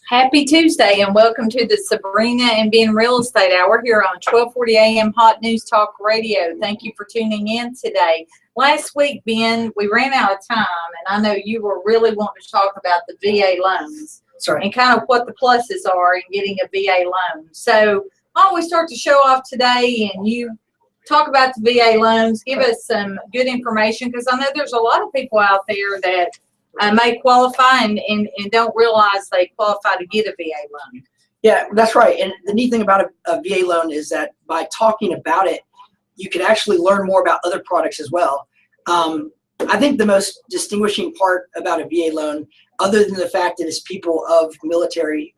Happy Tuesday and welcome to the Sabrena and Ben Real Estate Hour here on 1240 AM Hot News Talk Radio. Thank you for tuning in today. Last week, Ben, we ran out of time, and I know you were really wanting to talk about the VA loans. That's right. And kind of what the pluses are in getting a VA loan. So why don't we start the show off today and you talk about the VA loans, give us some good information, because I know there's a lot of people out there that may qualify and don't realize they qualify to get a VA loan. Yeah, that's right. And the neat thing about a VA loan is that by talking about it, you can actually learn more about other products as well. I think the most distinguishing part about a VA loan, other than the fact that it's people of military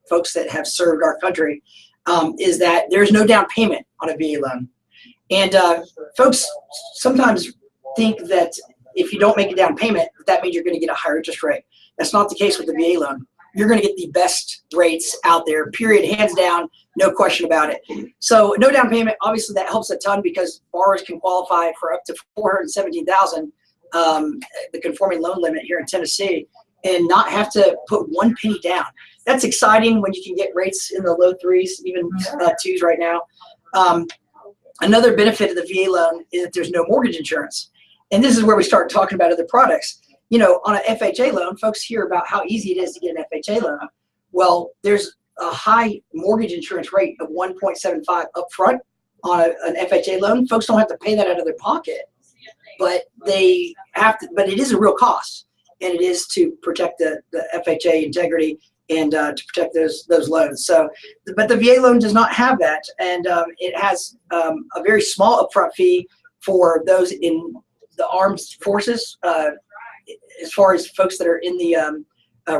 folks that have served our country, is that there's no down payment on a VA loan. And folks sometimes think that if you don't make a down payment, that means you're going to get a higher interest rate. That's not the case with the VA loan. You're going to get the best rates out there, period, hands down, no question about it. So no down payment, obviously that helps a ton because borrowers can qualify for up to $417,000, the conforming loan limit here in Tennessee, and not have to put one penny down. That's exciting when you can get rates in the low threes, even twos right now. Another benefit of the VA loan is that there's no mortgage insurance. And this is where we start talking about other products. You know, on an FHA loan, folks hear about how easy it is to get an FHA loan. Well, there's a high mortgage insurance rate of 1.75 upfront on an FHA loan. Folks don't have to pay that out of their pocket, but they have to. But it is a real cost, and it is to protect the FHA integrity and to protect those loans. So, but the VA loan does not have that, and it has a very small upfront fee for those in the armed forces, as far as folks that are in the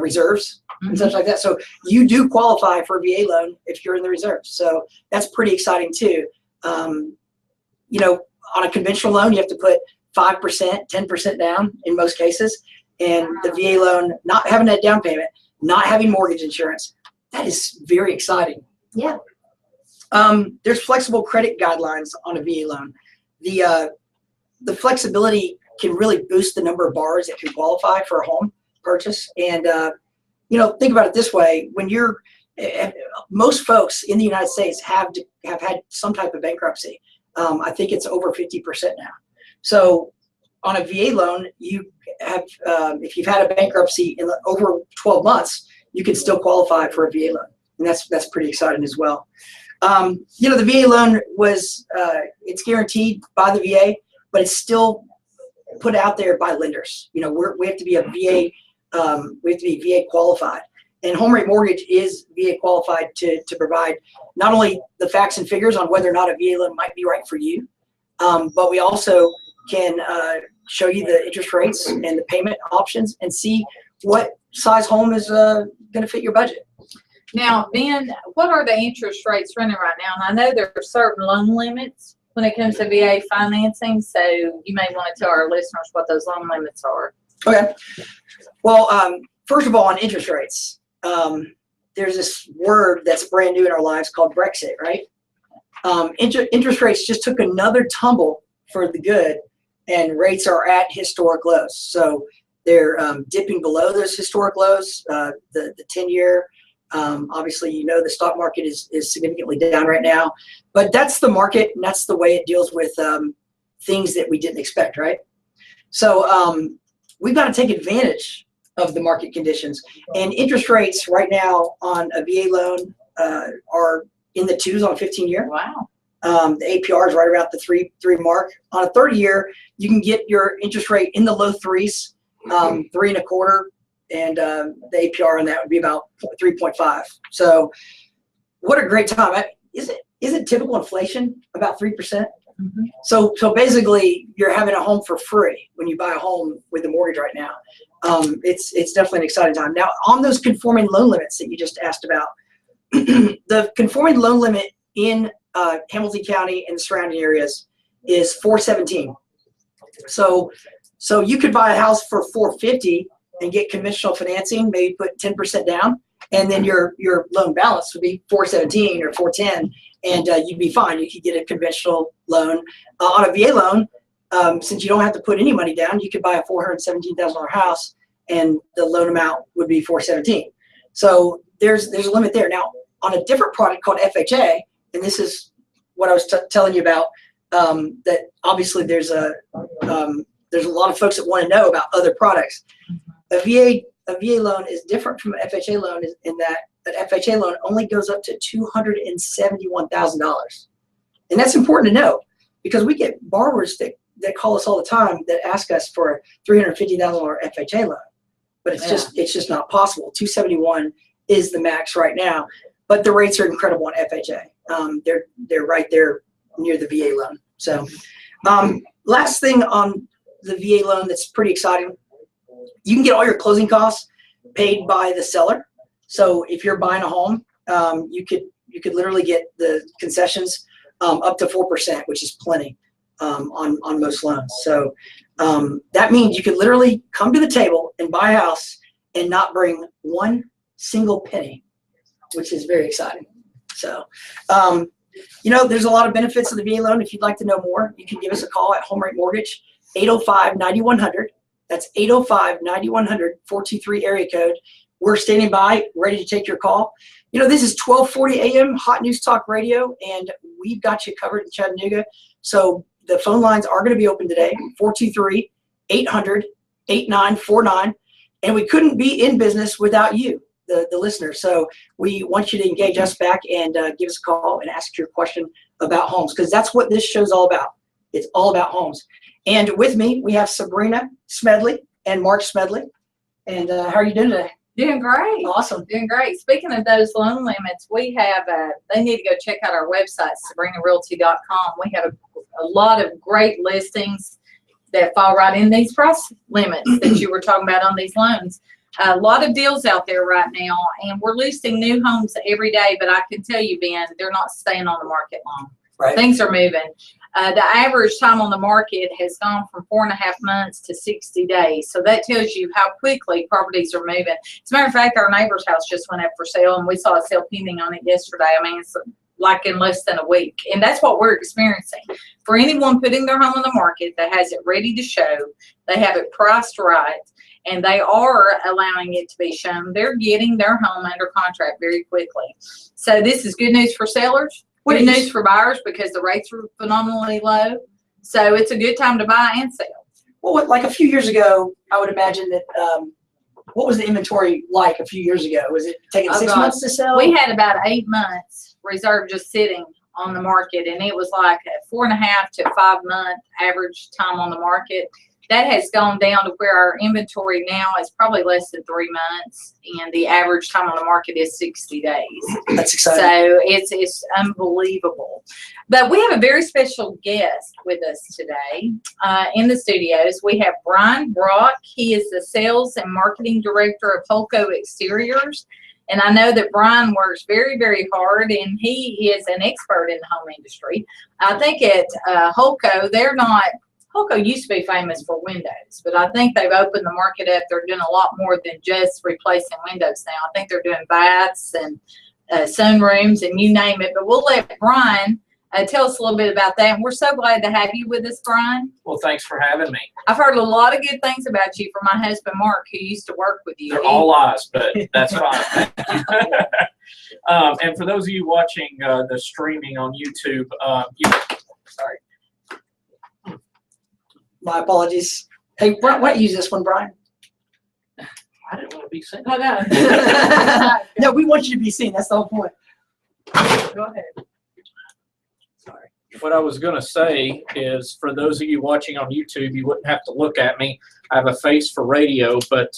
reserves and such like that. So you do qualify for a VA loan if you're in the reserves. So that's pretty exciting too. You know, on a conventional loan, you have to put 5%, 10% down in most cases. And the VA loan, not having that down payment, not having mortgage insurance, that is very exciting. Yeah. There's flexible credit guidelines on a VA loan. The flexibility can really boost the number of borrowers that can qualify for a home purchase. And, you know, think about it this way. When you're, most folks in the United States have had some type of bankruptcy. I think it's over 50% now. So on a VA loan, you have, if you've had a bankruptcy in over 12 months, you can still qualify for a VA loan. And that's pretty exciting as well. You know, the VA loan was, it's guaranteed by the VA, but it's still put out there by lenders. You know, we have to be a VA, we have to be VA qualified. And Home Rate Mortgage is VA qualified to provide not only the facts and figures on whether or not a VA loan might be right for you, but we also can show you the interest rates and the payment options and see what size home is going to fit your budget. Now, Ben, what are the interest rates running right now? And I know there are certain loan limits when it comes to VA financing, so you may want to tell our listeners what those loan limits are. Okay. Well, first of all, on interest rates, there's this word that's brand new in our lives called Brexit, right? Interest rates just took another tumble for the good, and rates are at historic lows. So they're dipping below those historic lows. The 10-year, obviously, you know, the stock market is significantly down right now, but that's the market, and that's the way it deals with things that we didn't expect, right? So we've got to take advantage of the market conditions, and interest rates right now on a VA loan are in the twos on a 15-year. Wow. The APR is right about the three mark. On a 30-year, you can get your interest rate in the low threes, 3.25%. And the APR on that would be about 3.5. So what a great time. Isn't typical inflation about 3%? Mm-hmm. So basically you're having a home for free when you buy a home with a mortgage right now. It's definitely an exciting time. Now, on those conforming loan limits that you just asked about, the conforming loan limit in Hamilton County and the surrounding areas is 417. So you could buy a house for 450 and get conventional financing, maybe put 10% down, and then your loan balance would be 417 or 410, and you'd be fine. You could get a conventional loan. On a VA loan, since you don't have to put any money down, you could buy a $417,000 house, and the loan amount would be 417. So there's a limit there. Now, on a different product called FHA, and this is what I was telling you about, that obviously there's a lot of folks that want to know about other products. A VA loan is different from an FHA loan in that an FHA loan only goes up to $271,000. And that's important to know because we get borrowers that call us all the time that ask us for a $350,000 FHA loan. But it's just not possible. 271 is the max right now, but the rates are incredible on FHA. They're right there near the VA loan. So last thing on the VA loan that's pretty exciting, you can get all your closing costs paid by the seller. So if you're buying a home, you could literally get the concessions up to 4%, which is plenty on most loans. So that means you could literally come to the table and buy a house and not bring one single penny, which is very exciting. So, there's a lot of benefits of the VA loan. If you'd like to know more, you can give us a call at Home Rate Mortgage, 805-9100. That's 805-9100, 423 area code. We're standing by, ready to take your call. This is 1240 AM Hot News Talk Radio, and we've got you covered in Chattanooga. So the phone lines are going to be open today, 423-800-8949. And we couldn't be in business without you, the listener. So we want you to engage us back and give us a call and ask your question about homes, because that's what this show's all about. It's all about homes. And with me, we have Sabrena Smedley and Mark Smedley. And how are you doing today? Doing great. Awesome. Doing great. Speaking of those loan limits, we have, they need to go check out our website, SabrenaRealty.com. We have a lot of great listings that fall right in these price limits that you were talking about on these loans. A lot of deals out there right now, and we're listing new homes every day, but I can tell you, Ben, they're not staying on the market long. Right. Things are moving. The average time on the market has gone from 4.5 months to 60 days. So that tells you how quickly properties are moving. As a matter of fact, our neighbor's house just went up for sale, and we saw a sale pending on it yesterday. I mean, it's like in less than a week. And that's what we're experiencing. For anyone putting their home on the market that has it ready to show, they have it priced right, and they are allowing it to be shown, they're getting their home under contract very quickly. So this is good news for sellers. Good news for buyers because the rates are phenomenally low. So it's a good time to buy and sell. Well, like a few years ago, I would imagine that, what was the inventory like a few years ago? Was it taking 6 months to sell? We had about 8 months reserved just sitting on the market, and it was like a 4.5 to 5 month average time on the market. That has gone down to where our inventory now is probably less than 3 months, and the average time on the market is 60 days. That's exciting. So it's unbelievable. But we have a very special guest with us today in the studios. We have Brian Brock. He is the Sales and Marketing Director of Holco Exteriors. And I know that Brian works very, very hard, and he is an expert in the home industry. I think at Holco, Holco used to be famous for windows, but I think they've opened the market up. They're doing a lot more than just replacing windows now. I think they're doing baths and sunrooms and you name it. But we'll let Brian tell us a little bit about that. And we're so glad to have you with us, Brian. Well, thanks for having me. I've heard a lot of good things about you from my husband, Mark, who used to work with you. They're all lies, but that's fine. And for those of you watching the streaming on YouTube, sorry. My apologies. Hey, Brian, why don't you use this one, Brian? I didn't want to be seen. Oh, no. No, we want you to be seen. That's the whole point. Go ahead. Sorry. What I was going to say is, for those of you watching on YouTube, you wouldn't have to look at me. I have a face for radio, but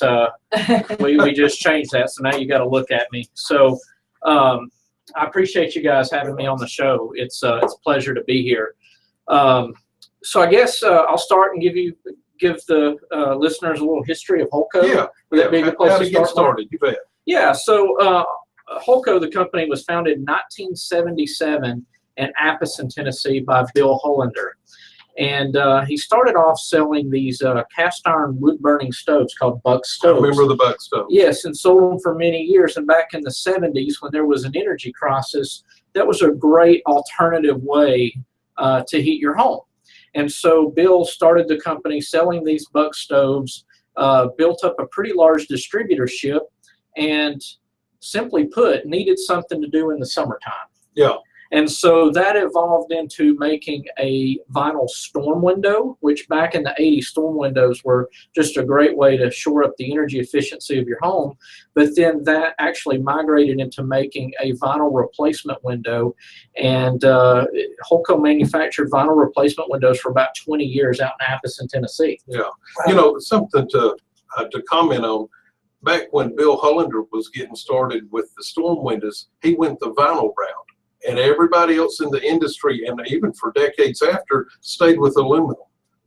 we just changed that, so now you got to look at me. So I appreciate you guys having me on the show. It's a pleasure to be here. So I guess I'll start and give the listeners a little history of Holco. Yeah. Would that be a good place to get started? You bet. Yeah. So Holco, the company, was founded in 1977 in Appleton, Tennessee, by Bill Hollander, and he started off selling these cast iron wood burning stoves called Buck stoves. I remember the Buck stove. Yes, and sold them for many years. And back in the 70s, when there was an energy crisis, that was a great alternative way to heat your home. And so Bill started the company selling these Buck stoves, built up a pretty large distributorship, and simply put, needed something to do in the summertime. Yeah. And so that evolved into making a vinyl storm window, which back in the 80s, storm windows were just a great way to shore up the energy efficiency of your home. But then that actually migrated into making a vinyl replacement window. And Holco manufactured vinyl replacement windows for about 20 years out in Appleton, Tennessee. Yeah. You know, something to comment on. Back when Bill Hollander was getting started with the storm windows, he went the vinyl route. And everybody else in the industry, and even for decades after, stayed with aluminum.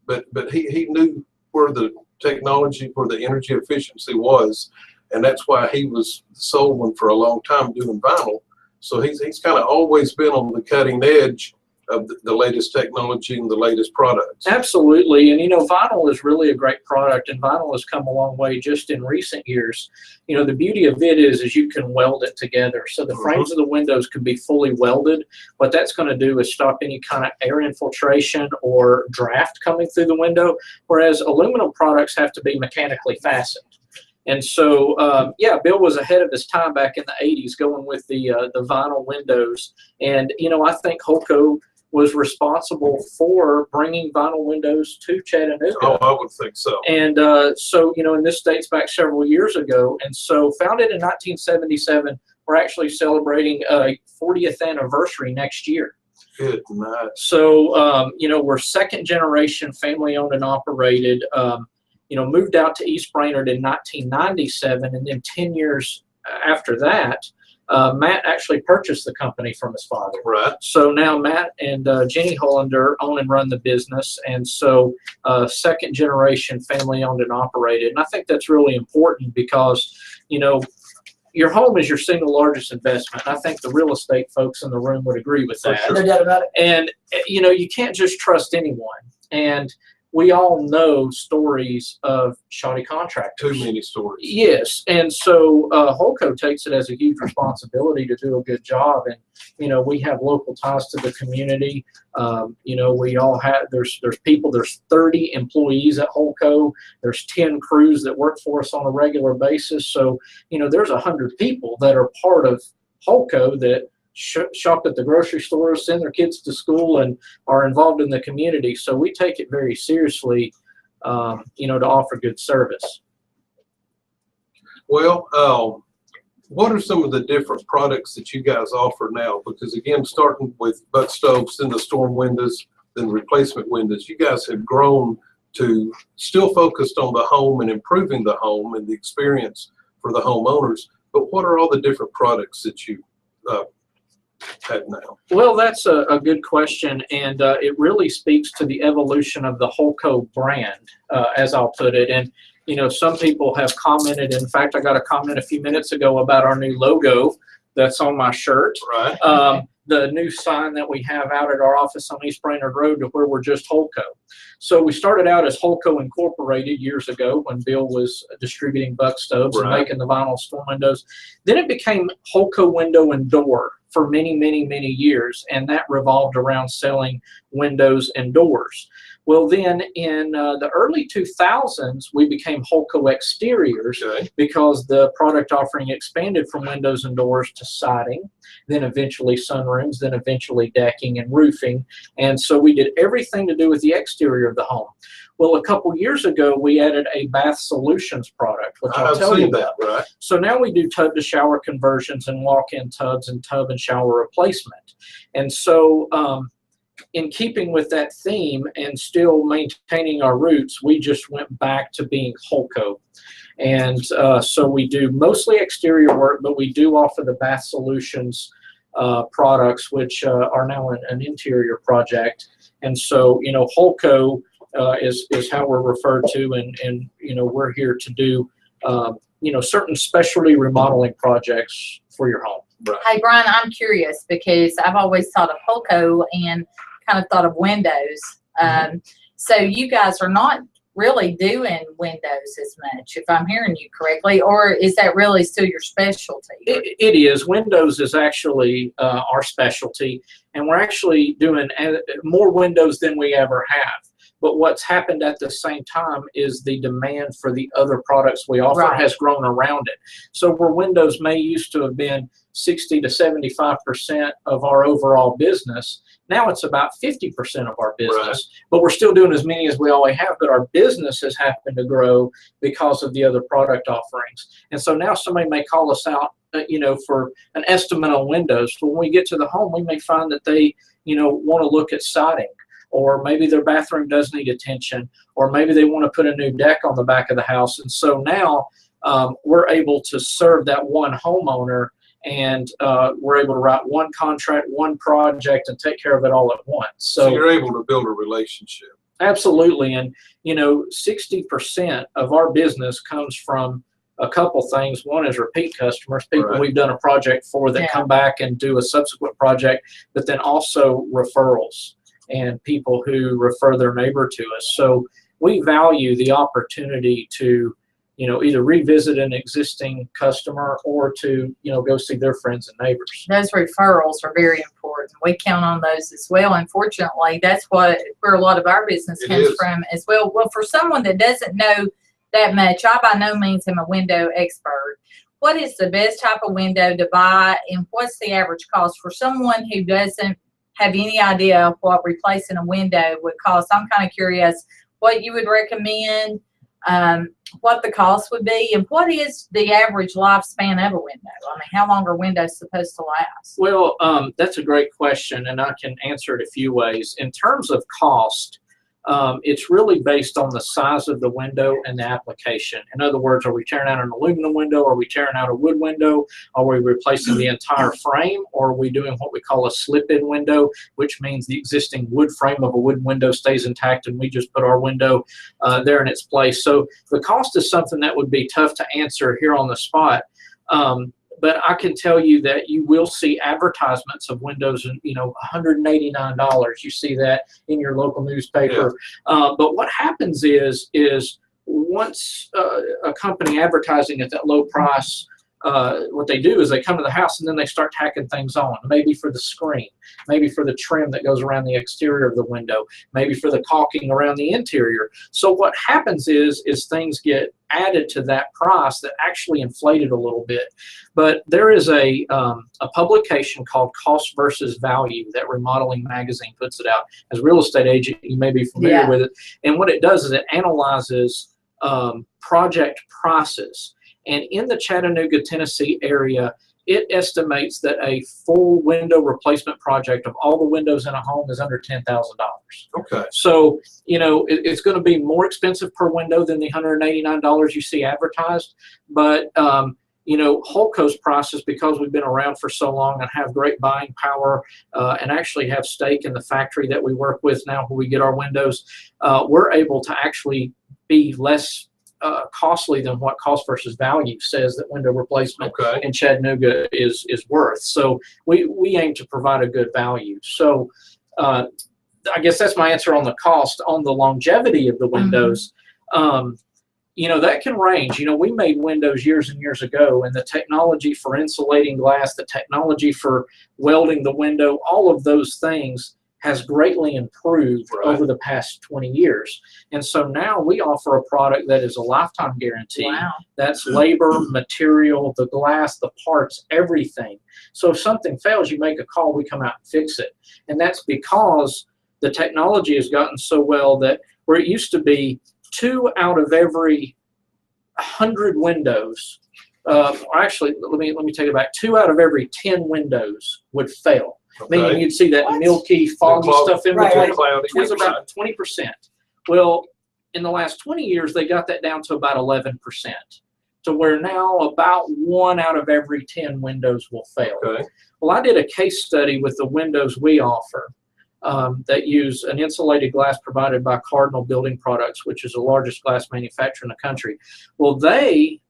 But he knew where the technology, where the energy efficiency was, and that's why he was the sole one for a long time doing vinyl. So he's kind of always been on the cutting edge of the latest technology and the latest products. Absolutely. And, you know, vinyl is really a great product, and vinyl has come a long way just in recent years. You know, the beauty of it is you can weld it together. So the frames of the windows can be fully welded. What that's going to do is stop any kind of air infiltration or draft coming through the window, whereas aluminum products have to be mechanically fastened. And so, yeah, Bill was ahead of his time back in the 80s going with the vinyl windows. And, you know, I think Holco was responsible for bringing vinyl windows to Chattanooga. Oh, I would think so. And so, you know, and this dates back several years ago. And so founded in 1977, we're actually celebrating a 40th anniversary next year. Good night. So, you know, we're second generation, family owned and operated. You know, moved out to East Brainerd in 1997, and then 10 years after that, Matt actually purchased the company from his father. Right. So now Matt and Jenny Hollander own and run the business, and so second generation, family owned and operated. And I think that's really important because, you know, your home is your single largest investment. I think the real estate folks in the room would agree with that. No doubt about it. And, you know, you can't just trust anyone. And we all know stories of shoddy contractors. Too many stories. Yes, and so Holco takes it as a huge responsibility to do a good job, and you know, we have local ties to the community. You know, we all have there's people. There's 30 employees at Holco. There's 10 crews that work for us on a regular basis. So you know, there's 100 people that are part of Holco that shop at the grocery store, send their kids to school, and are involved in the community. So we take it very seriously, you know, to offer good service. Well, what are some of the different products that you guys offer now? Because again, starting with butt stoves, then the storm windows, then replacement windows, you guys have grown to still focused on the home and improving the home and the experience for the homeowners. But what are all the different products that you have now? Well, that's a good question, and it really speaks to the evolution of the Holco brand, as I'll put it. And you know, some people have commented. In fact, I got a comment a few minutes ago about our new logo that's on my shirt. Right. The new sign that we have out at our office on East Brainerd Road, to where we're just Holco. So we started out as Holco Incorporated years ago when Bill was distributing buck stoves and making the vinyl storm windows. Then it became Holco Window and Door for many, many, many years, and that revolved around selling windows and doors. Well, then in the early 2000s, we became Holco Exteriors because the product offering expanded from windows and doors to siding, then eventually sunrooms, then eventually decking and roofing. And so we did everything to do with the exterior of the home. Well, a couple years ago, we added a bath solutions product, which I'll tell you about. Right. So now we do tub to shower conversions and walk-in tubs and tub and shower replacement. And so in keeping with that theme and still maintaining our roots, we just went back to being Holco. And so we do mostly exterior work, but we do offer the bath solutions products, which are now an interior project. And so, you know, Holco is how we're referred to, and you know, we're here to do you know, certain specialty remodeling projects for your home. Right. Hey, Brian, I'm curious because I've always thought of Holco and kind of thought of windows. So you guys are not really doing windows as much, if I'm hearing you correctly, or is that really still your specialty? It is. Windows is actually our specialty, and we're actually doing more windows than we ever have. But what's happened at the same time is the demand for the other products we offer Right. has grown around it. So where windows may used to have been 60 to 75% of our overall business, now it's about 50% of our business. Right. But we're still doing as many as we always have, but our business has happened to grow because of the other product offerings. And so now somebody may call us out, for an estimate on windows. So when we get to the home, we may find that they, want to look at siding, or maybe their bathroom does need attention, or maybe they want to put a new deck on the back of the house. And so now we're able to serve that one homeowner, and we're able to write one contract, one project, and take care of it all at once. So you're able to build a relationship. Absolutely. And 60% of our business comes from a couple things. One is repeat customers, people Right. we've done a project for that Yeah. come back and do a subsequent project, but then also referrals and people who refer their neighbor to us. So we value the opportunity to either revisit an existing customer or to go see their friends and neighbors. Those referrals are very important. We count on those as well. Unfortunately, that's where a lot of our business It comes is. from as well. Well, for someone that doesn't know that much, I by no means am a window expert. What is the best type of window to buy, and what's the average cost for someone who doesn't have any idea of what replacing a window would cost? I'm kind of curious what you would recommend, what the cost would be, and what is the average lifespan of a window? I mean, how long are windows supposed to last? Well, that's a great question, and I can answer it a few ways. In terms of cost, it's really based on the size of the window and the application. In other words, are we tearing out an aluminum window? Are we tearing out a wood window? Are we replacing the entire frame? Or are we doing what we call a slip-in window, which means the existing wood frame of a wood window stays intact and we just put our window there in its place? So the cost is something that would be tough to answer here on the spot. But I can tell you that you will see advertisements of windows and $189. You see that in your local newspaper. But what happens is once a company advertising at that low price, what they do is they come to the house and then they start tacking things on, maybe for the screen, maybe for the trim that goes around the exterior of the window, maybe for the caulking around the interior. So what happens is things get added to that price that actually inflated a little bit. But there is a publication called Cost versus Value that Remodeling Magazine puts it out. As a real estate agent, you may be familiar with it. And what it does is it analyzes project prices. And in the Chattanooga, Tennessee area, it estimates that a full window replacement project of all the windows in a home is under $10,000. Okay. So, it's going to be more expensive per window than the $189 you see advertised. But, Holco's prices, because we've been around for so long and have great buying power and actually have stake in the factory that we work with now where we get our windows, we're able to actually be less costly than what Cost versus Value says that window replacement in Chattanooga is worth. So we aim to provide a good value. So I guess that's my answer on the cost. On the longevity of the windows, that can range. We made windows years and years ago, and the technology for insulating glass, the technology for welding the window, all of those things has greatly improved over the past 20 years. And so now we offer a product that is a lifetime guarantee. Wow. That's labor, material, the glass, the parts, everything. So if something fails, you make a call, we come out and fix it. And that's because the technology has gotten so well that where it used to be 2 out of every 100 windows, actually, let me take it back, 2 out of every 10 windows would fail. Meaning you'd see that milky, foggy stuff in between. It was about 20%. Well, in the last 20 years, they got that down to about 11%, to where now about 1 out of every 10 windows will fail. Well, I did a case study with the windows we offer that use an insulated glass provided by Cardinal Building Products, which is the largest glass manufacturer in the country. Well, they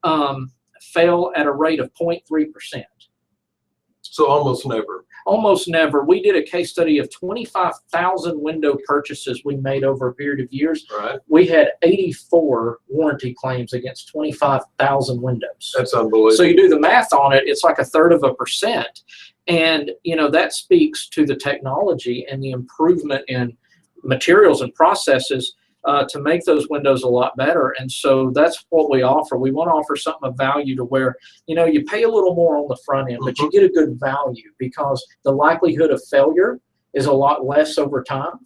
fail at a rate of 0.3%. So almost never. Almost never. We did a case study of 25,000 window purchases we made over a period of years. We had 84 warranty claims against 25,000 windows. That's unbelievable. So you do the math on it, it's like 1/3%. And, that speaks to the technology and the improvement in materials and processes. to make those windows a lot better. And so that's what we offer. We want to offer something of value to where, you know, you pay a little more on the front end, but you get a good value because the likelihood of failure is a lot less over time.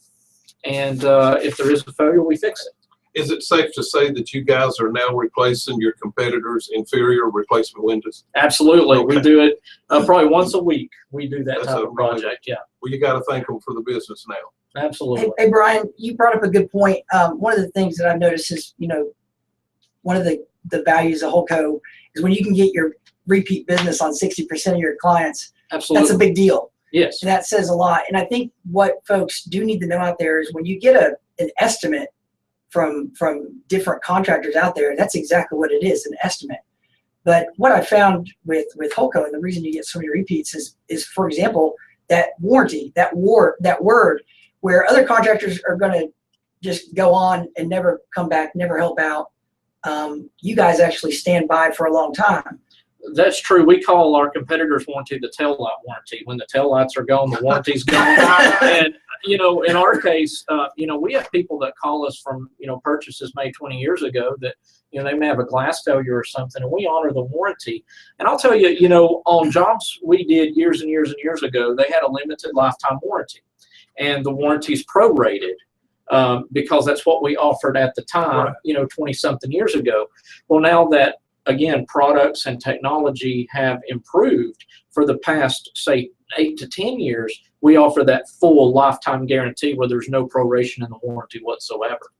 And if there is a failure, we fix it. Is it safe to say that you guys are now replacing your competitors' inferior replacement windows? Absolutely. Okay. We do it probably once a week. We do that That's type a of project. Yeah, Well, you got to thank them for the business now. absolutely. Hey, Brian, you brought up a good point. One of the things that I've noticed is, you know, one of the values of Holco is when you can get your repeat business on 60% of your clients, Absolutely. that's a big deal. Yes. And that says a lot. And I think what folks do need to know out there is when you get an estimate from different contractors out there, that's exactly what it is, an estimate. But what I found with Holco, and the reason you get so many repeats is for example, that warranty, that word, where other contractors are going to just go on and never come back, never help out. You guys actually stand by for a long time. That's true. We call our competitors' warranty the tail light warranty. When the tail lights are gone, the warranty's gone. And, you know, in our case, you know, we have people that call us from, you know, purchases made 20 years ago that, you know, they may have a glass failure or something, and we honor the warranty. And I'll tell you, you know, on jobs we did years and years and years ago, they had a limited lifetime warranty, and the warranty's prorated. Because that's what we offered at the time, Right. you know, 20-something years ago. Well, now that, again, products and technology have improved for the past, say, 8 to 10 years, we offer that full lifetime guarantee where there's no proration in the warranty whatsoever.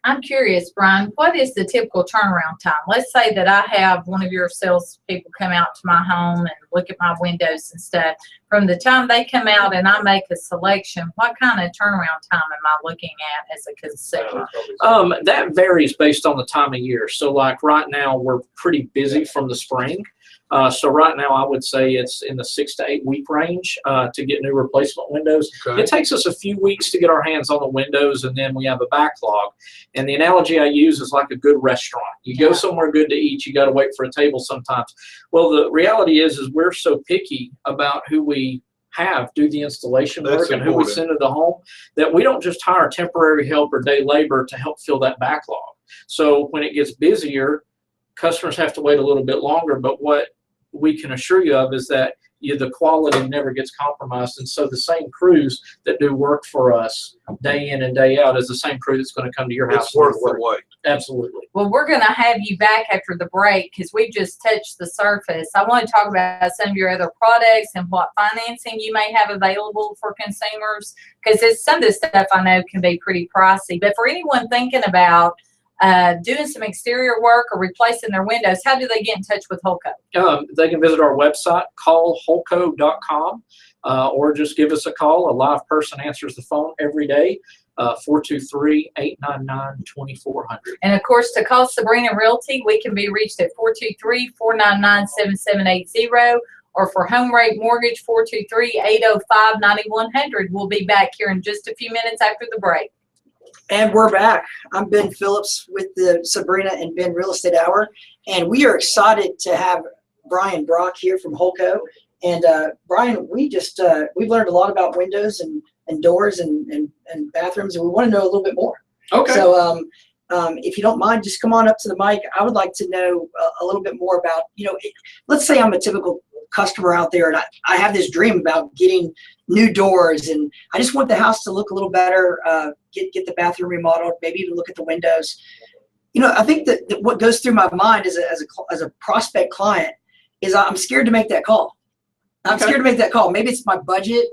I'm curious, Brian, what is the typical turnaround time? Let's say that I have one of your salespeople come out to my home and look at my windows and stuff. From the time they come out and I make a selection, what kind of turnaround time am I looking at as a consumer? That varies based on the time of year. So like right now, we're pretty busy from the spring. So right now, I would say it's in the 6 to 8 week range to get new replacement windows. Okay. It takes us a few weeks to get our hands on the windows, and then we have a backlog. And the analogy I use is like a good restaurant. You go somewhere good to eat, you got to wait for a table sometimes. Well, the reality is we're so picky about who we have do the installation work and who we send to the home that we don't just hire temporary help or day labor to help fill that backlog. So when it gets busier, customers have to wait a little bit longer, but what we can assure you of is that the quality never gets compromised. And so the same crews that do work for us day in and day out is the same crew that's going to come to your house. It's worth the wait. Absolutely. Well, we're going to have you back after the break because we just touched the surface. I want to talk about some of your other products and what financing you may have available for consumers, because some of this stuff I know can be pretty pricey. But for anyone thinking about doing some exterior work or replacing their windows, how do they get in touch with Holco? They can visit our website, callholco.com, or just give us a call. A live person answers the phone every day, 423-899-2400. And of course, to call Sabrena Realty, we can be reached at 423-499-7780, or for home rate mortgage, 423-805-9100. We'll be back here in just a few minutes after the break. And we're back. I'm Ben Phillips with the Sabrena and Ben Real Estate Hour, and we are excited to have Brian Brock here from Holco. And Brian, we've learned a lot about windows and doors and bathrooms, and we want to know a little bit more. Okay. So if you don't mind, just come on up to the mic. I would like to know a little bit more about, let's say I'm a typical customer out there and I have this dream about getting new doors, and I just want the house to look a little better, get the bathroom remodeled, maybe even look at the windows. I think that what goes through my mind as a prospect client is I'm scared to make that call. I'm scared to make that call. Maybe it's my budget.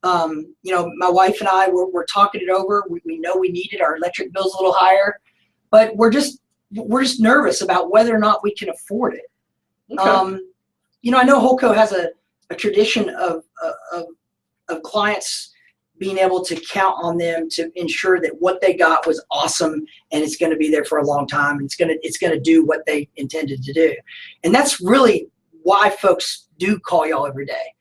My wife and I, we're talking it over. We know we need it. Our electric bill's a little higher, but we're just nervous about whether or not we can afford it. Okay. I know Holco has a tradition of clients being able to count on them to ensure that what they got was awesome and it's going to be there for a long time and it's going to do what they intended to do. And that's really why folks do call y'all every day.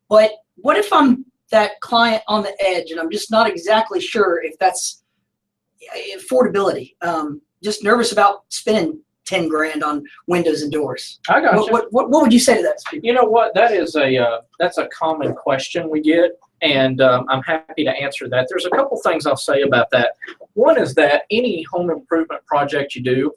But what if I'm that client on the edge and I'm just not exactly sure if that's affordability? Just nervous about spending 10 grand on windows and doors. I got you. What would you say to that? You know what? That is that's a common question we get. And I'm happy to answer that. There's a couple things I'll say about that. One is that any home improvement project you do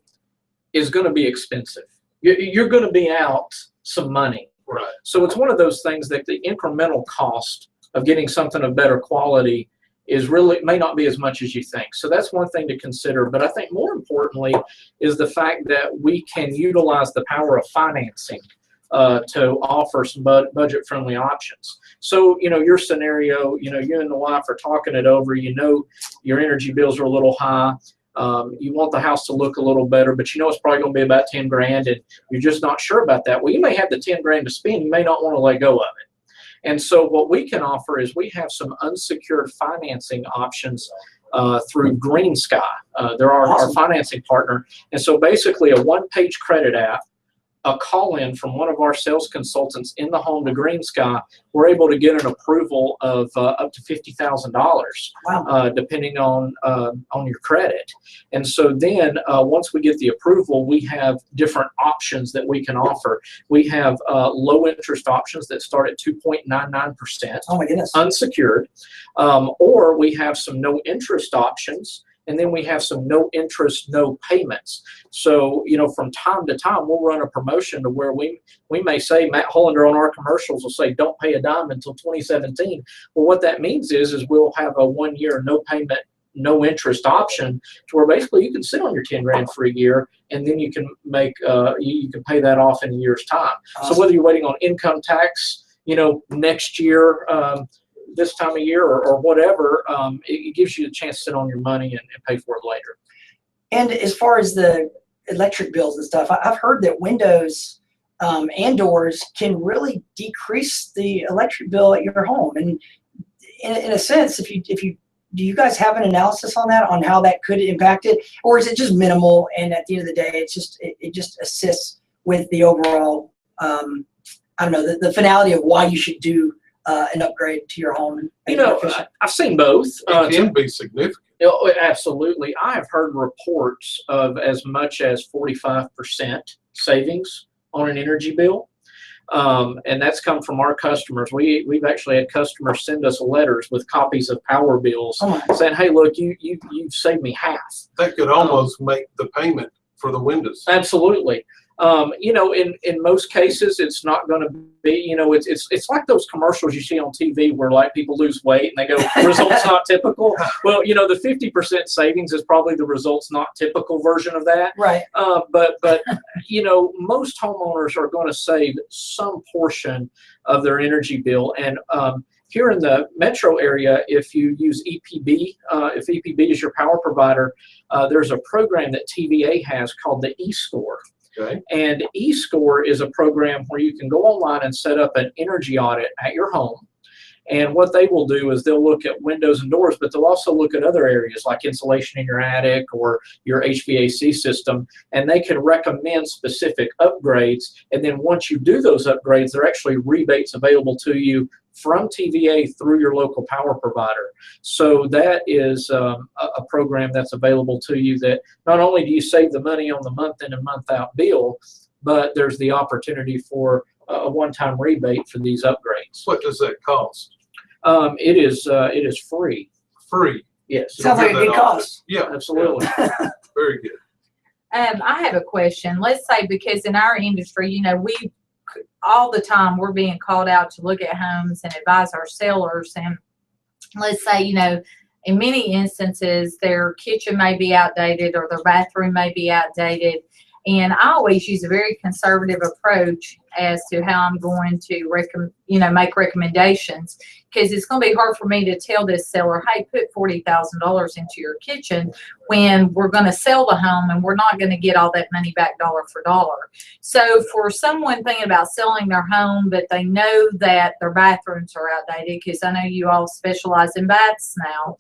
is going to be expensive. You're going to be out some money. Right. So it's one of those things that the incremental cost of getting something of better quality is really may not be as much as you think. So that's one thing to consider. But I think more importantly is the fact that we can utilize the power of financing to offer some budget-friendly options. So, your scenario, you and the wife are talking it over, your energy bills are a little high. You want the house to look a little better, but it's probably going to be about 10 grand and you're just not sure about that. Well, you may have the 10 grand to spend. You may not want to let go of it. And so what we can offer is we have some unsecured financing options through Green Sky. They're our financing partner. And so basically a one-page credit app, a call-in from one of our sales consultants in the home to Green Sky, we're able to get an approval of up to $50,000, depending on your credit. And so then once we get the approval, we have different options that we can offer. We have low interest options that start at 2.99%. Oh my goodness. Unsecured, or we have some no interest options. And then we have some no interest, no payments. So, from time to time, we'll run a promotion to where we may say, Matt Hollander on our commercials will say, don't pay a dime until 2017. Well, what that means is we'll have a 1 year, no payment, no interest option to where basically you can sit on your 10 grand for a year and then you can make, you can pay that off in a year's time. Awesome. So whether you're waiting on income tax, next year, this time of year or whatever, it gives you a chance to sit on your money and pay for it later. And as far as the electric bills and stuff, I've heard that windows and doors can really decrease the electric bill at your home. And in a sense, if you do you guys have an analysis on that, on how that could impact it, or is it just minimal? And at the end of the day, it just assists with the overall, the finality of why you should do an upgrade to your home. I've seen both. It can be significant. Absolutely. I have heard reports of as much as 45% savings on an energy bill. And that's come from our customers. We've actually had customers send us letters with copies of power bills saying, hey, look, you've saved me half. That could almost make the payment for the windows. Absolutely. In most cases, it's not going to be, it's like those commercials you see on TV where like people lose weight and they go, results not typical. Well, the 50% savings is probably the results not typical version of that. Right. But most homeowners are going to save some portion of their energy bill. And here in the metro area, if you use EPB, if EPB is your power provider, there's a program that TVA has called the eScore. Okay. And eScore is a program where you can go online and set up an energy audit at your home. And what they will do is they'll look at windows and doors, but they'll also look at other areas like insulation in your attic or your HVAC system, and they can recommend specific upgrades. And then once you do those upgrades, there are actually rebates available to you from TVA through your local power provider. So that is a program that's available to you that not only do you save the money on the month in and month out bill, but there's the opportunity for a one-time rebate for these upgrades. What does that cost? It is free. Free. Yes. Sounds like a good cost. Yeah, Absolutely. very good. I have a question. Let's say, because in our industry, we all the time we're being called out to look at homes and advise our sellers. And let's say, in many instances, their kitchen may be outdated or their bathroom may be outdated. And I always use a very conservative approach as to how I'm going to make recommendations, because it's going to be hard for me to tell this seller, hey, put $40,000 into your kitchen when we're going to sell the home and we're not going to get all that money back dollar for dollar. So for someone thinking about selling their home, but they know that their bathrooms are outdated, because I know you all specialize in baths now,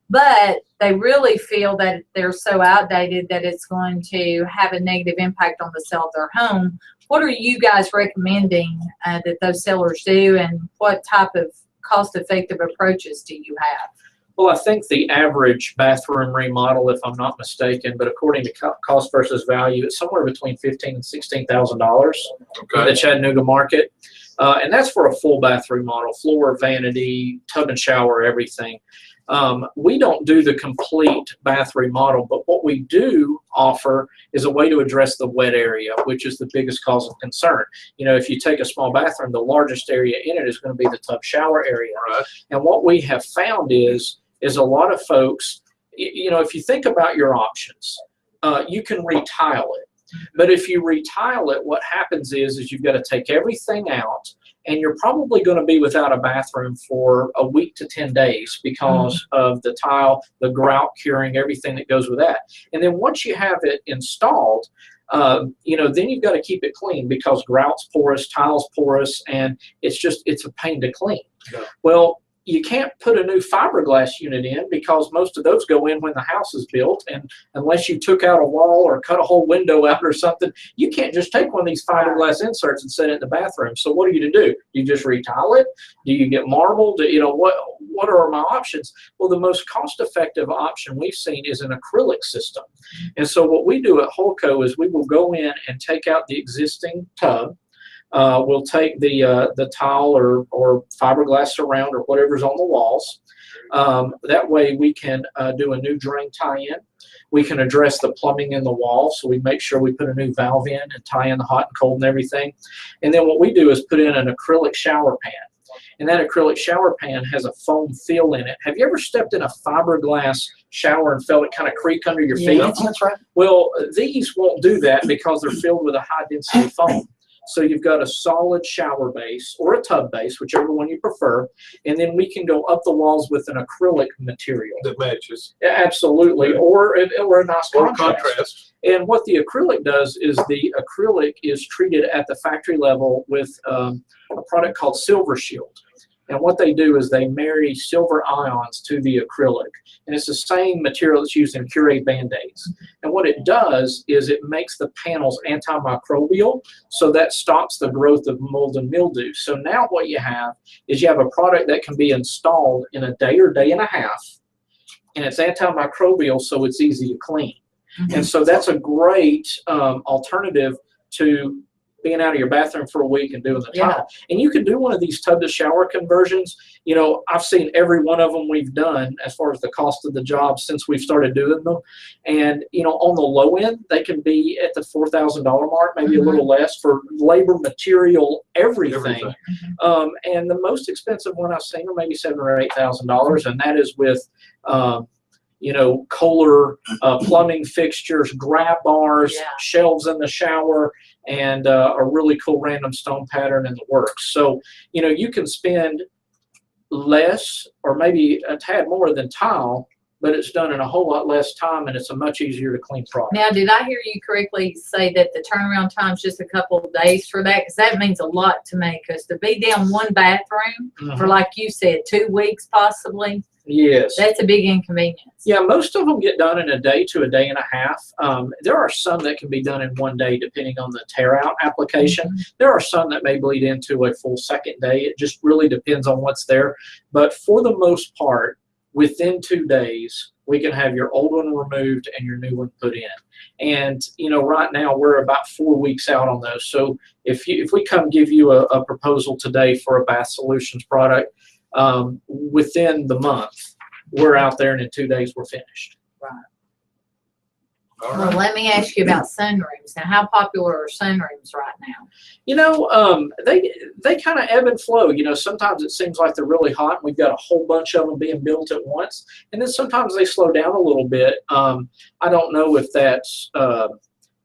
but they really feel that they're so outdated that it's going to have a negative impact on the sale of their home. What are you guys recommending that those sellers do, and what type of cost-effective approaches do you have? Well, I think the average bathroom remodel, if I'm not mistaken, but according to cost versus value, it's somewhere between $15,000 and $16,000 in the Chattanooga market. And that's for a full bathroom model, floor, vanity, tub and shower, everything. We don't do the complete bath remodel, but what we do offer is a way to address the wet area, which is the biggest cause of concern. You know, if you take a small bathroom, the largest area in it is going to be the tub shower area. Right. And what we have found is a lot of folks, you know, if you think about your options, you can retile it. But if you retile it, what happens is you've got to take everything out, and you're probably going to be without a bathroom for a week to 10 days because of the tile, the grout curing, everything that goes with that. And then once you have it installed, you know, then you've got to keep it clean because grout's porous, tile's porous, and it's a pain to clean. Yeah. Well, you can't put a new fiberglass unit in because most of those go in when the house is built, and unless you took out a wall or cut a whole window out or something, you can't just take one of these fiberglass inserts and set it in the bathroom. So what are you to do? You just retile it? Do you get marble? You know, what are my options? Well, the most cost-effective option we've seen is an acrylic system. And so what we do at Holco is we will go in and take out the existing tub. We'll take the tile or fiberglass surround or whatever's on the walls. That way we can do a new drain tie-in. We can address the plumbing in the wall, so we make sure we put a new valve in and tie in the hot and cold and everything. And then what we do is put in an acrylic shower pan. And that acrylic shower pan has a foam feel in it. Have you ever stepped in a fiberglass shower and felt it kind of creak under your feet? Yeah, that's right. Well, these won't do that because they're filled with a high-density foam. So you've got a solid shower base or a tub base, whichever one you prefer, and then we can go up the walls with an acrylic material. That matches. Yeah, absolutely, or a nice Or contrast. And what the acrylic does is the acrylic is treated at the factory level with a product called Silver Shield. And what they do is they marry silver ions to the acrylic. And it's the same material that's used in Cure Band-Aids. And what it does is it makes the panels antimicrobial, so that stops the growth of mold and mildew. So now what you have is you have a product that can be installed in a day or day and a half, and it's antimicrobial, so it's easy to clean. And so that's a great alternative to being out of your bathroom for a week and doing the tile. And you can do one of these tub to shower conversions. You know, I've seen every one of them we've done as far as the cost of the job since we've started doing them. And, you know, on the low end, they can be at the $4,000 mark, maybe a little less for labor, material, everything. And the most expensive one I've seen are maybe $7,000 or $8,000, and that is with you know, Kohler plumbing fixtures, grab bars, shelves in the shower, and a really cool random stone pattern in the works. So, you know, you can spend less or maybe a tad more than tile, but it's done in a whole lot less time, and it's a much easier to clean product. Now, did I hear you correctly say that the turnaround time is just a couple of days for that? Because that means a lot to me, because to be down one bathroom for, like you said, 2 weeks possibly. Yes. That's a big inconvenience. Yeah, most of them get done in a day to a day and a half. There are some that can be done in 1 day depending on the tear out application. There are some that may bleed into a full second day. It just really depends on what's there. But for the most part, within 2 days, we can have your old one removed and your new one put in. And, you know, right now we're about 4 weeks out on those. So if we come give you a proposal today for a Bath Solutions product, within the month, we're out there, and in 2 days we're finished. Right. All Well, right. let me ask you about sunrooms. Now, how popular are sunrooms right now? You know, they kind of ebb and flow. You know, sometimes it seems like they're really hot, and we've got a whole bunch of them being built at once, and then sometimes they slow down a little bit. I don't know if that's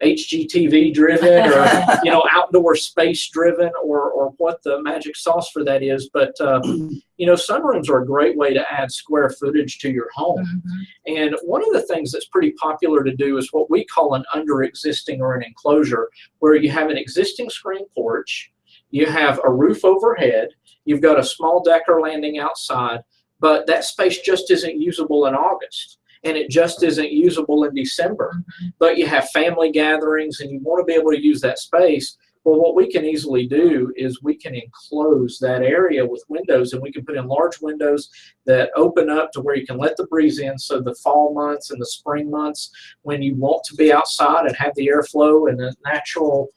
HGTV driven or, you know, outdoor space driven or what the magic sauce for that is. But, you know, sunrooms are a great way to add square footage to your home. And one of the things that's pretty popular to do is what we call an under existing or an enclosure, where you have an existing screen porch, you have a roof overhead, you've got a small deck or landing outside, but that space just isn't usable in August. And it just isn't usable in December. But you have family gatherings and you want to be able to use that space. Well, what we can easily do is we can enclose that area with windows, and we can put in large windows that open up to where you can let the breeze in. So the fall months and the spring months, when you want to be outside and have the airflow and the natural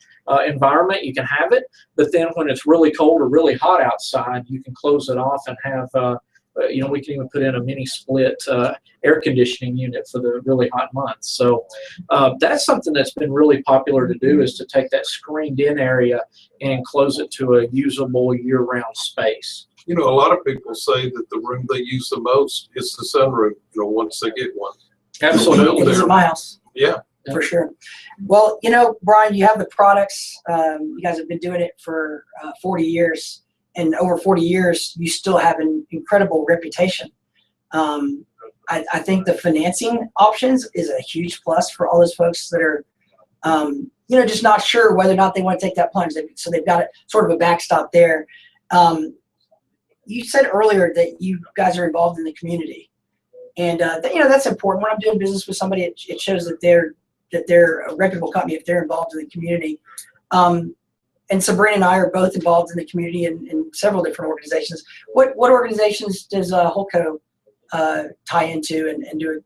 environment, you can have it. But then when it's really cold or really hot outside, you can close it off and have, we can even put in a mini split air conditioning unit for the really hot months. So that's something that's been really popular to do, is to take that screened in area and close it to a usable year-round space. A lot of people say that the room they use the most is the sunroom, once they get one. Absolutely. It is at my house. Yeah. For sure. Well, Brian, you have the products. You guys have been doing it for 40 years. And over 40 years, you still have an incredible reputation. I think the financing options is a huge plus for all those folks that are, just not sure whether or not they want to take that plunge. So they've got sort of a backstop there. You said earlier that you guys are involved in the community. And, that's important. When I'm doing business with somebody, it shows that they're a reputable company if they're involved in the community. And Sabrena and I are both involved in the community in several different organizations. What organizations does Holco tie into and do it?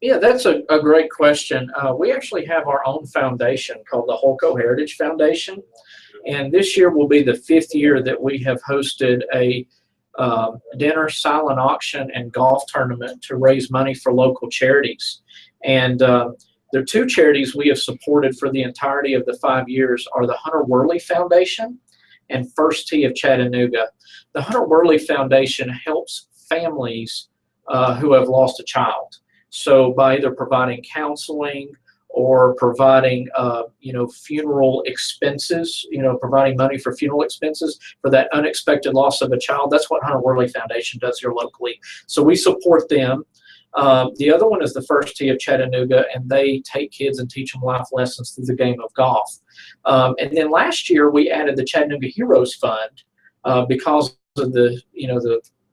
Yeah, that's a great question. We actually have our own foundation called the Holco Heritage Foundation. And this year will be the 5th year that we have hosted a dinner, silent auction, and golf tournament to raise money for local charities. And the 2 charities we have supported for the entirety of the 5 years are the Hunter Worley Foundation and First Tee of Chattanooga. The Hunter Worley Foundation helps families who have lost a child. So by either providing counseling or providing, funeral expenses, providing money for funeral expenses for that unexpected loss of a child. That's what Hunter Worley Foundation does here locally. So we support them. The other one is the First Tee of Chattanooga, and they take kids and teach them life lessons through the game of golf. And then last year we added the Chattanooga Heroes Fund because of the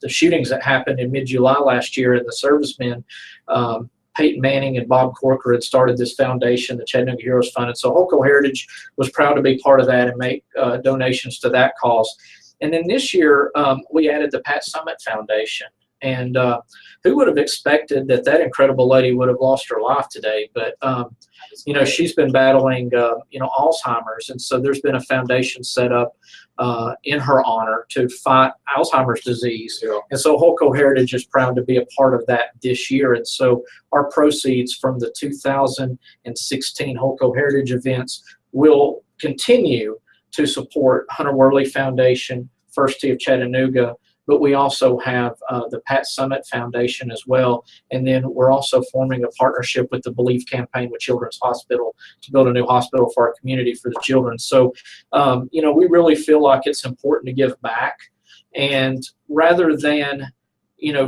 shootings that happened in mid-July last year, and the servicemen, Peyton Manning and Bob Corker, had started this foundation, the Chattanooga Heroes Fund. And so Holco Heritage was proud to be part of that and make donations to that cause. And then this year we added the Pat Summitt Foundation. And who would have expected that incredible lady would have lost her life today? But, she's been battling, Alzheimer's. And so there's been a foundation set up in her honor to fight Alzheimer's disease. Yeah. And so Holco Heritage is proud to be a part of that this year. And so our proceeds from the 2016 Holco Heritage events will continue to support Hunter Worley Foundation, First Tee of Chattanooga, but we also have the Pat Summitt Foundation as well. And then we're also forming a partnership with the Believe campaign with Children's Hospital to build a new hospital for our community for the children. So, we really feel like it's important to give back. And rather than,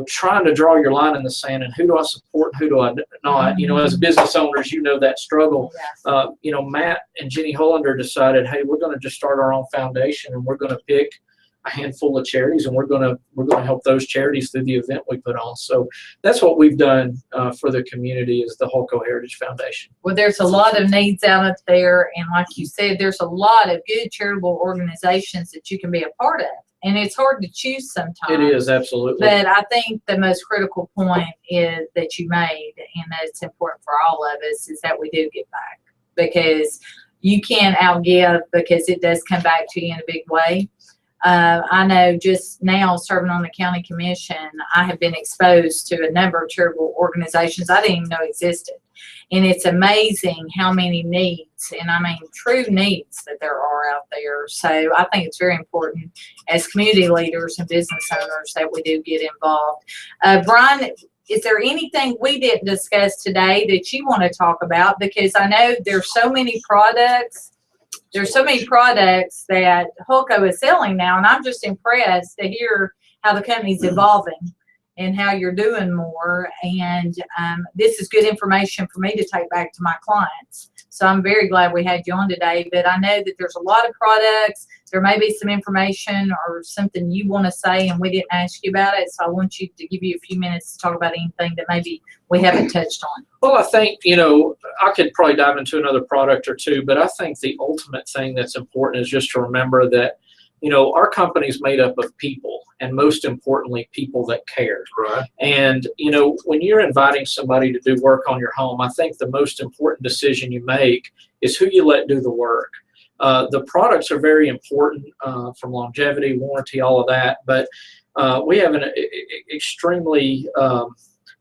trying to draw your line in the sand and who do I support and who do I not, as business owners, that struggle. Yes. Matt and Jenny Hollander decided, hey, we're going to just start our own foundation, and we're going to pick a handful of charities, and we're going to help those charities through the event we put on. So that's what we've done for the community, is the Holco Heritage Foundation. Well, there's a lot of needs out there, and like you said, there's a lot of good charitable organizations that you can be a part of, and it's hard to choose sometimes. It is, absolutely. But I think the most critical point is that you made, and that's important for all of us, is that we do give back, because you can't outgive, because it does come back to you in a big way. I know just now, serving on the county commission, I have been exposed to a number of charitable organizations I didn't even know existed. And it's amazing how many needs, and I mean true needs, that there are out there. So I think it's very important as community leaders and business owners that we do get involved. Brian, is there anything we didn't discuss today that you want to talk about? Because I know there's so many products. There's so many products that Holco is selling now, and I'm just impressed to hear how the company's evolving and how you're doing more. And this is good information for me to take back to my clients. So I'm very glad we had you on today. But I know that there's a lot of products. There may be some information or something you want to say, and we didn't ask you about it. So I want you to give you a few minutes to talk about anything that maybe we haven't touched on. Well, I think, I could probably dive into another product or two, but I think the ultimate thing that's important is just to remember that, you know, our company's made up of people, and most importantly, people that care. Right. And, you know, when you're inviting somebody to do work on your home, I think the most important decision you make is who you let do the work. The products are very important from longevity, warranty, all of that, but we have an extremely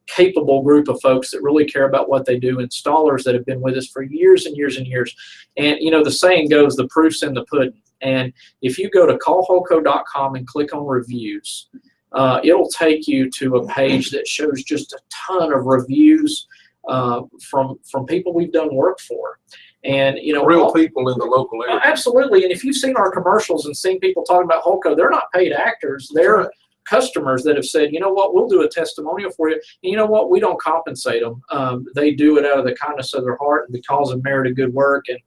capable group of folks that really care about what they do, installers that have been with us for years and years and years. And, you know, the saying goes, the proof's in the pudding. And if you go to callholco.com and click on reviews, it'll take you to a page that shows just a ton of reviews from people we've done work for. And, you know, real people in the local area. Absolutely. And if you've seen our commercials and seen people talking about Holco, they're not paid actors. They're customers that have said, you know what, we'll do a testimonial for you. And you know what, we don't compensate them. They do it out of the kindness of their heart and because of merited good work. And,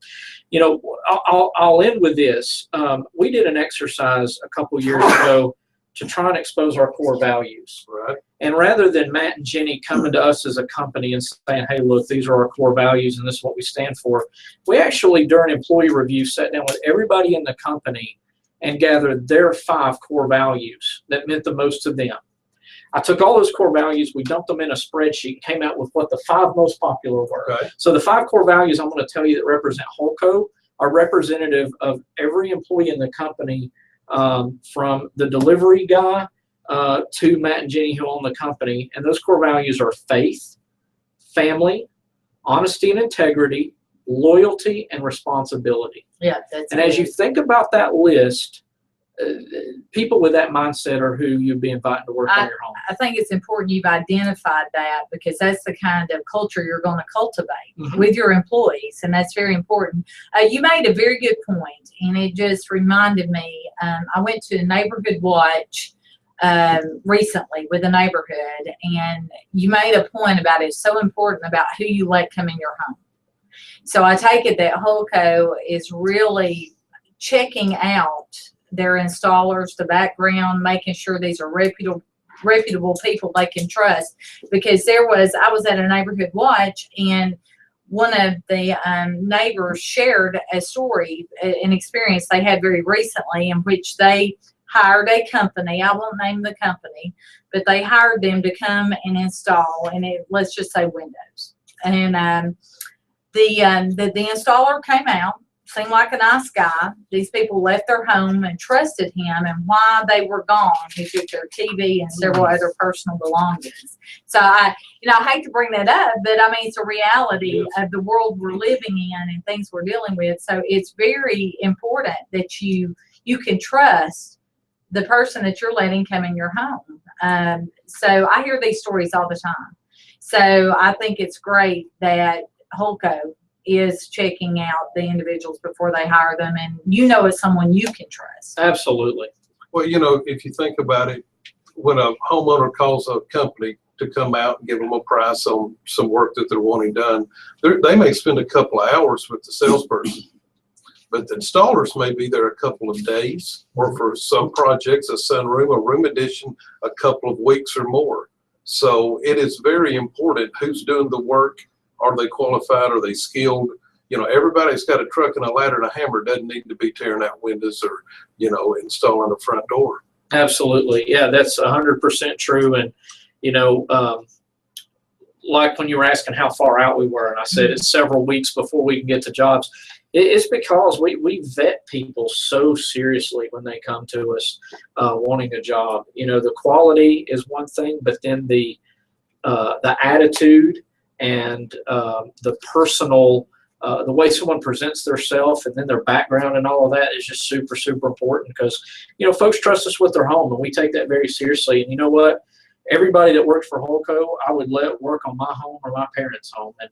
you know, I'll end with this. We did an exercise a couple years ago to try and expose our core values. Right. And rather than Matt and Jenny coming to us as a company and saying, hey, look, these are our core values and this is what we stand for, we actually, during employee review, sat down with everybody in the company and gathered their 5 core values that meant the most to them. I took all those core values, we dumped them in a spreadsheet, came out with what the 5 most popular were. Okay. So the 5 core values I'm going to tell you that represent Holco are representative of every employee in the company, from the delivery guy to Matt and Jenny who own the company. And those core values are faith, family, honesty and integrity, loyalty, and responsibility. Yeah, that's and as you think about that list, people with that mindset are who you'd be inviting to work on your home. I think it's important you've identified that, because that's the kind of culture you're going to cultivate with your employees, and that's very important. You made a very good point, and it just reminded me. I went to a neighborhood watch recently with a neighborhood, and you made a point about it's so important about who you let come in your home. So I take it that Holco is really checking out their installers, the background, making sure these are reputable people they can trust. Because I was at a neighborhood watch, and one of the neighbors shared a story, an experience they had very recently, in which they hired a company. I won't name the company, but they hired them to come and install, and let's just say windows. And the installer came out, seemed like a nice guy. These people left their home and trusted him, and while they were gone, he took their TV and several other personal belongings. So I hate to bring that up, but I mean, it's a reality of the world we're living in and things we're dealing with. So it's very important that you can trust the person that you're letting come in your home. So I hear these stories all the time. So I think it's great that Holco is checking out the individuals before they hire them, and as someone you can trust. Absolutely. Well, if you think about it, when a homeowner calls a company to come out and give them a price on some work that they're wanting done, they may spend a couple of hours with the salesperson, but the installers may be there a couple of days, or for some projects, a sunroom, a room addition, a couple of weeks or more. So it is very important who's doing the work. Are they qualified? Are they skilled? Everybody's got a truck and a ladder and a hammer. Doesn't need to be tearing out windows or, installing a front door. Absolutely. Yeah, that's 100% true. And, like when you were asking how far out we were, and I said it's several weeks before we can get to jobs, it's because we vet people so seriously when they come to us wanting a job. The quality is one thing, but then the attitude and the personal, the way someone presents themselves, and then their background and all of that is just super, super important, because, folks trust us with their home, and we take that very seriously. And you know what? Everybody that works for Holco, I would let work on my home or my parents' home. And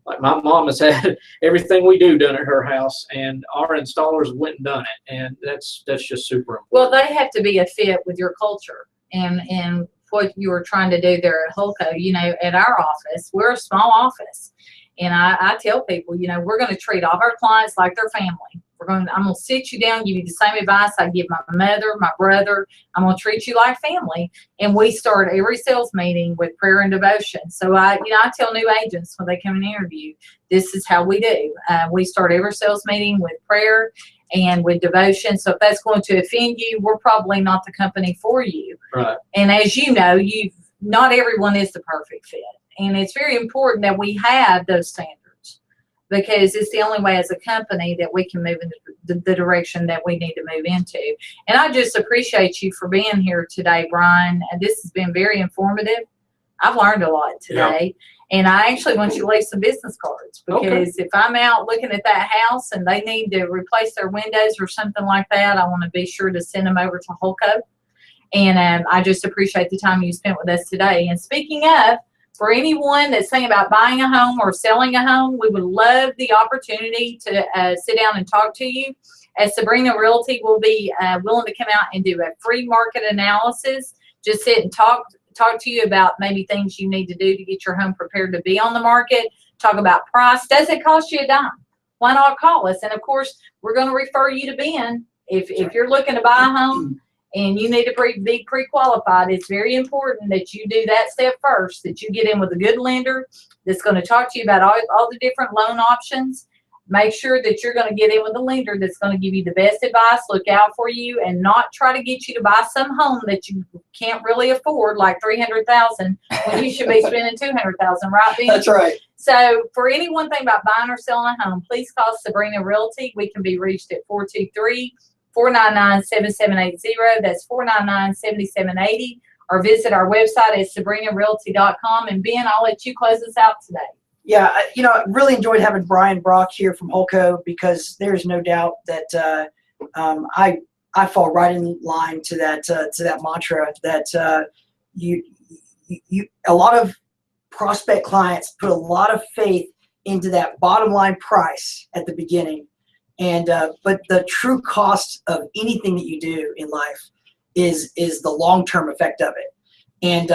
like my mom has had everything we do done at her house, and our installers went and done it. And that's just super important. Well, they have to be a fit with your culture and what you were trying to do there at Holco. At our office, we're a small office, and I tell people, we're going to treat all of our clients like their family. I'm going to sit you down, give you the same advice I give my mother, my brother. I'm going to treat you like family. And we start every sales meeting with prayer and devotion. So I tell new agents when they come and interview, this is how we do. We start every sales meeting with prayer, and with devotion. So if that's going to offend you, we're probably not the company for you. Right. And as you know, not everyone is the perfect fit. And it's very important that we have those standards, because it's the only way as a company that we can move in the direction that we need to move into. And I just appreciate you for being here today, Brian. And this has been very informative. I've learned a lot today. Yeah. And I actually want you to leave some business cards, because if I'm out looking at that house and they need to replace their windows or something like that, I want to be sure to send them over to Holco. And I just appreciate the time you spent with us today. And speaking of, for anyone that's thinking about buying a home or selling a home, we would love the opportunity to sit down and talk to you. As Sabrena Realty will be willing to come out and do a free market analysis, just sit and talk to you about maybe things you need to do to get your home prepared to be on the market, talk about price. Does it cost you a dime? Why not call us? And of course, we're going to refer you to Ben. If you're looking to buy a home and you need to be pre-qualified, it's very important that you do that step first, that you get in with a good lender that's going to talk to you about all the different loan options. Make sure that you're going to get in with a lender that's going to give you the best advice, look out for you, and not try to get you to buy some home that you can't really afford, like $300,000, when you should be spending $200,000, right, Ben? That's right. So for anyone thinking about buying or selling a home, please call Sabrena Realty. We can be reached at 423-499-7780. That's 499-7780. Or visit our website at SabrenaRealty.com. And Ben, I'll let you close us out today. Yeah, I really enjoyed having Brian Brock here from Holco, because there's no doubt that I fall right in line to that mantra that you a lot of prospect clients put a lot of faith into that bottom line price at the beginning, and but the true cost of anything that you do in life is the long-term effect of it, and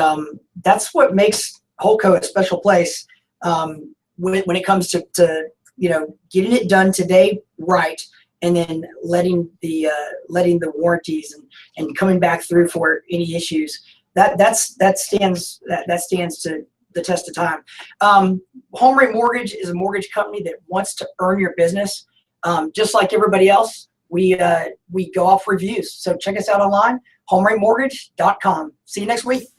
that's what makes Holco a special place. When it comes to getting it done today right, and then letting the warranties and coming back through for any issues, that stands to the test of time. Home Rate Mortgage is a mortgage company that wants to earn your business. Just like everybody else, we go off reviews. So check us out online, homeratemortgage.com. See you next week.